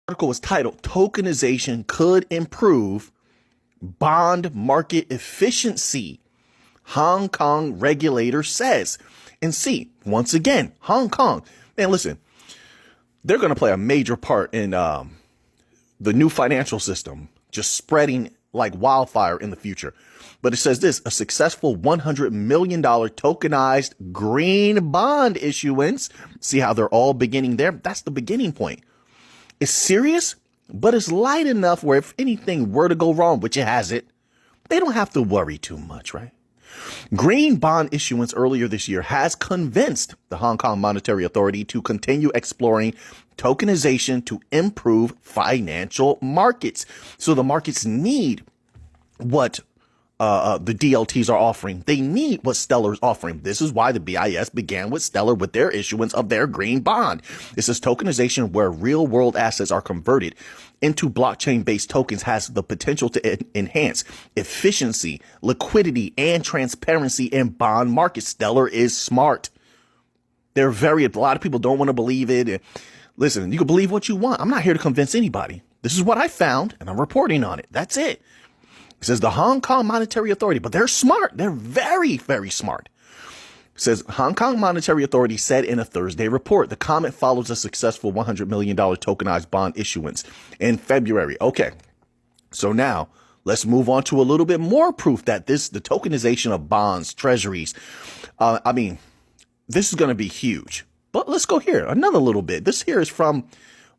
Article was titled Tokenization Could Improve Bond Market Efficiency. Hong Kong regulator says. And see, once again, Hong Kong. Man, listen, they're going to play a major part in the new financial system, just spreading like wildfire in the future. But it says this: a successful $100 million tokenized green bond issuance. See how they're all beginning there? That's the beginning point. It's serious, but it's light enough where if anything were to go wrong, which it hasn't, they don't have to worry too much, right? Green bond issuance earlier this year has convinced the Hong Kong Monetary Authority to continue exploring tokenization to improve financial markets. So the markets need what the DLTs are offering. They need what Stellar's offering. This is why the BIS began with Stellar with their issuance of their green bond. This is tokenization where real world assets are converted into blockchain-based tokens, has the potential to enhance efficiency, liquidity, and transparency in bond markets. Stellar is smart. A lot of people don't want to believe it. And listen, you can believe what you want. I'm not here to convince anybody. This is what I found, and I'm reporting on it. That's it. It says the Hong Kong Monetary Authority, but they're smart. They're very, very smart. It says Hong Kong Monetary Authority said in a Thursday report, the comment follows a successful $100 million tokenized bond issuance in February. Okay, so now let's move on to a little bit more proof that the tokenization of bonds, treasuries, this is going to be huge. But let's go here another little bit. This here is from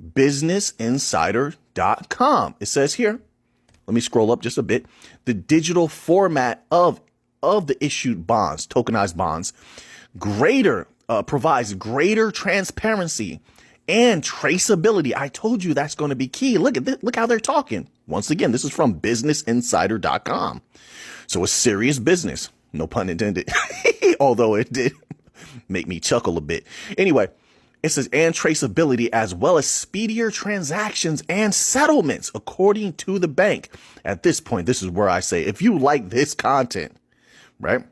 businessinsider.com. It says here, let me scroll up just a bit. The digital format of the issued bonds, tokenized bonds, provides greater transparency and traceability. I told you that's going to be key. Look at this, look how they're talking. Once again, this is from businessinsider.com. So it's serious business. No pun intended. Although it did make me chuckle a bit. Anyway, it says, and traceability as well as speedier transactions and settlements, according to the bank. At this point, this is where I say, if you like this content, right,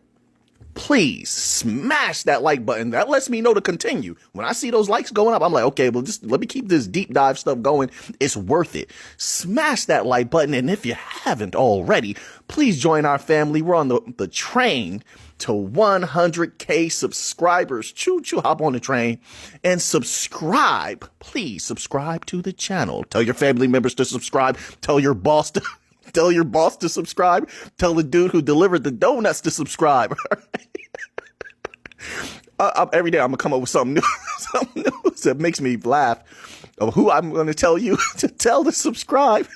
please smash that like button. That lets me know to continue. When I see those likes going up, I'm like, okay, well, just let me keep this deep dive stuff going. It's worth it. Smash that like button. And if you haven't already, please join our family. We're on the train to 100K subscribers. Choo choo, hop on the train and subscribe. Please subscribe to the channel. Tell your family members to subscribe. Tell your boss to subscribe. Tell the dude who delivered the donuts to subscribe. Every day I'm gonna come up with something new, something new that makes me laugh of who I'm gonna tell you to tell to subscribe.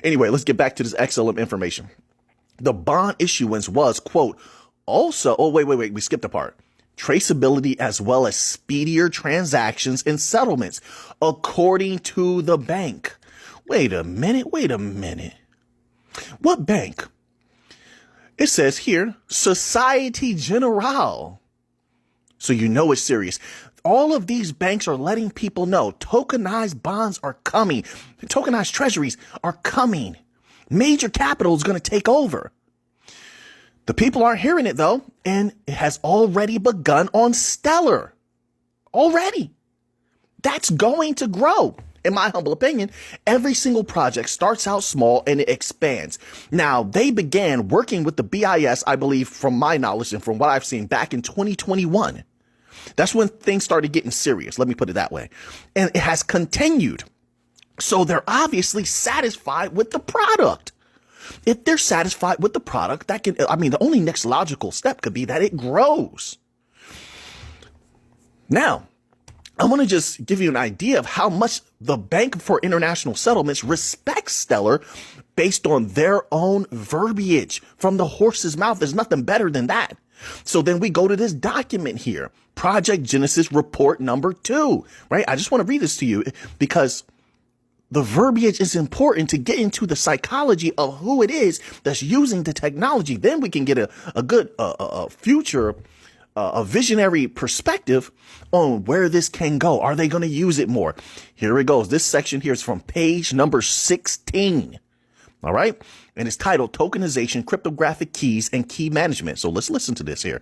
Anyway, let's get back to this excellent information. The bond issuance was, quote, also, wait, we skipped a part. Traceability as well as speedier transactions and settlements, according to the bank. Wait a minute. What bank? It says here, Societe Generale. So you know it's serious. All of these banks are letting people know tokenized bonds are coming. Tokenized treasuries are coming. Major capital is going to take over. The people aren't hearing it, though, and it has already begun on Stellar. Already. That's going to grow. In my humble opinion, every single project starts out small and it expands. Now, they began working with the BIS, I believe, from my knowledge and from what I've seen, back in 2021. That's when things started getting serious. Let me put it that way. And it has continued. So they're obviously satisfied with the product. If they're satisfied with the product, the only next logical step could be that it grows. Now, I want to just give you an idea of how much the Bank for International Settlements respects Stellar based on their own verbiage from the horse's mouth. There's nothing better than that. So then we go to this document here, Project Genesis Report number 2, right? I just want to read this to you because the verbiage is important to get into the psychology of who it is that's using the technology. Then we can get a good future, a visionary perspective on where this can go. Are they going to use it more? Here it goes. This section here is from page number 16. All right. And it's titled Tokenization, Cryptographic Keys and Key Management. So let's listen to this here.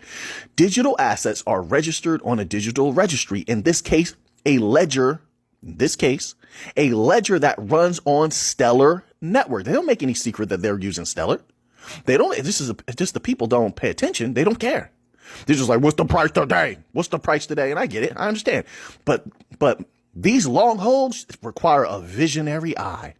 Digital assets are registered on a digital registry. In this case, a ledger in this case, a ledger that runs on Stellar network. They don't make any secret that they're using Stellar. They don't, just the people don't pay attention. They don't care. They're just like, what's the price today? What's the price today? And I get it. I understand. But these long holds require a visionary eye.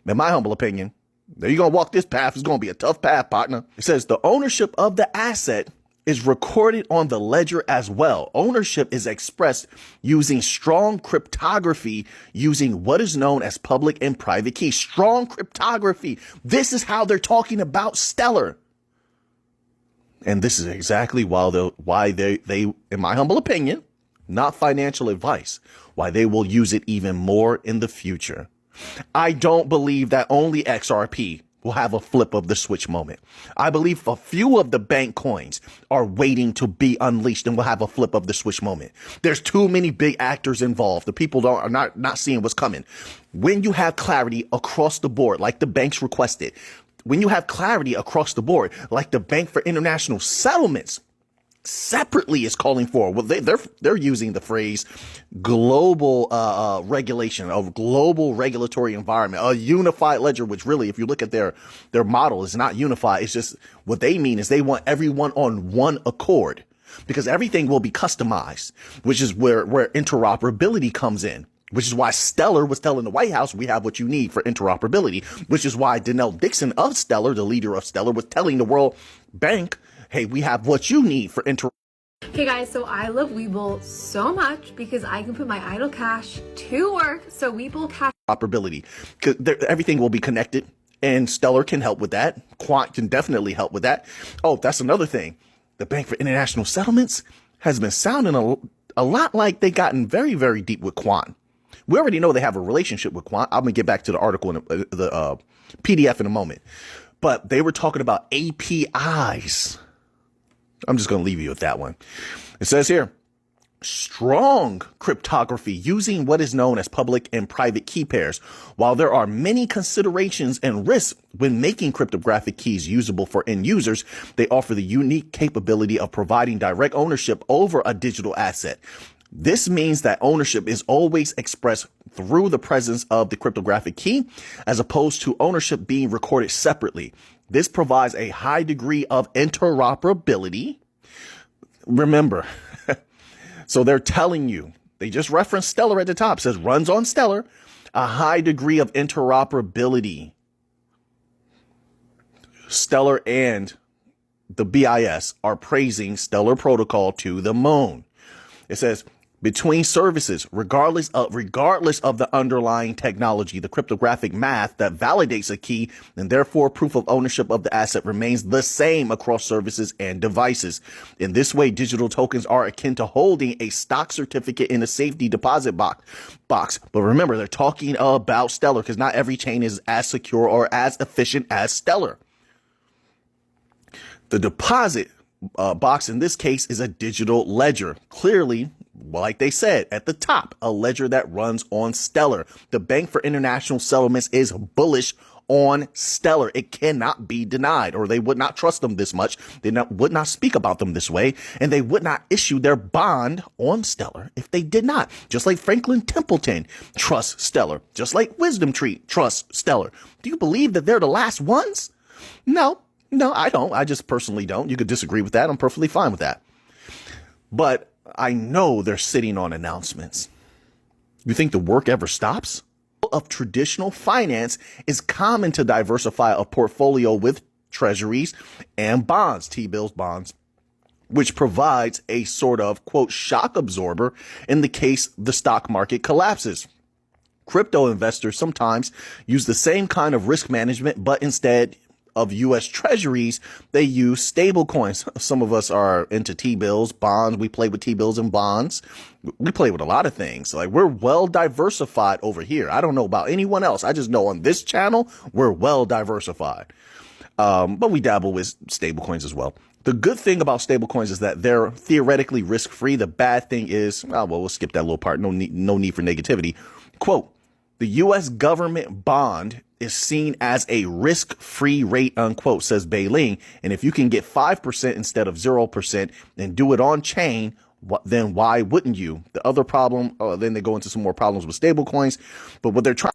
In my humble opinion, now you're going to walk this path. It's going to be a tough path, partner. It says the ownership of the asset is recorded on the ledger as well. Ownership is expressed using strong cryptography, using what is known as public and private keys. Strong cryptography. This is how they're talking about Stellar. And this is exactly why they, in my humble opinion, not financial advice, why they will use it even more in the future. I don't believe that only XRP will have a flip of the switch moment. I believe a few of the bank coins are waiting to be unleashed and will have a flip of the switch moment. There's too many big actors involved. The people are not seeing what's coming. When you have clarity across the board, like the banks requested, when you have clarity across the board, like the Bank for International Settlements separately is calling for, well, they're using the phrase global regulation of global regulatory environment, a unified ledger, which really, if you look at their model, is not unified. It's just what they mean is they want everyone on one accord, because everything will be customized, which is where interoperability comes in. Which is why Stellar was telling the White House, we have what you need for interoperability, which is why Danelle Dixon of Stellar, the leader of Stellar, was telling the World Bank, hey, we have what you need for interoperability. Hey guys, so I love Webull so much because I can put my idle cash to work. So Webull cash Operability, because everything will be connected, and Stellar can help with that. Quant can definitely help with that. Oh, that's another thing. The Bank for International Settlements has been sounding a lot like they gotten very, very deep with Quant. We already know they have a relationship with Quant. I'm going to get back to the article in the PDF in a moment. But they were talking about APIs. I'm just going to leave you with that one. It says here, strong cryptography using what is known as public and private key pairs. While there are many considerations and risks when making cryptographic keys usable for end users, they offer the unique capability of providing direct ownership over a digital asset. This means that ownership is always expressed through the presence of the cryptographic key, as opposed to ownership being recorded separately. This provides a high degree of interoperability. Remember, so they're telling you, they just referenced Stellar at the top, says runs on Stellar, a high degree of interoperability. Stellar and the BIS are praising Stellar Protocol to the moon. It says, between services, regardless of the underlying technology, the cryptographic math that validates a key and therefore proof of ownership of the asset remains the same across services and devices. In this way, digital tokens are akin to holding a stock certificate in a safety deposit box. But remember, they're talking about Stellar because not every chain is as secure or as efficient as Stellar. The deposit box in this case is a digital ledger. Clearly, like they said at the top, a ledger that runs on Stellar. The Bank for International Settlements is bullish on Stellar. It cannot be denied, or they would not trust them this much. They would not speak about them this way, and they would not issue their bond on Stellar if they did not. Just like Franklin Templeton trusts Stellar. Just like Wisdom Tree trusts Stellar. Do you believe that they're the last ones? No, I don't. I just personally don't. You could disagree with that. I'm perfectly fine with that. But I know they're sitting on announcements. You think the work ever stops? Of traditional finance is common to diversify a portfolio with treasuries and bonds, T-bills, bonds, which provides a sort of, quote, shock absorber in the case the stock market collapses. Crypto investors sometimes use the same kind of risk management, but instead of U.S. treasuries, they use stable coins. Some of us are into T-bills, bonds. We play with T-bills and bonds. We play with a lot of things. Like, we're well diversified over here. I don't know about anyone else. I just know on this channel, we're well diversified. But we dabble with stable coins as well. The good thing about stable coins is that they're theoretically risk-free. The bad thing is, we'll skip that little part. No need for negativity. Quote, the U.S. government bond is seen as a risk-free rate, unquote, says Beiling. And if you can get 5% instead of 0% and do it on chain, then why wouldn't you? The other problem, then they go into some more problems with stable coins. But what they're trying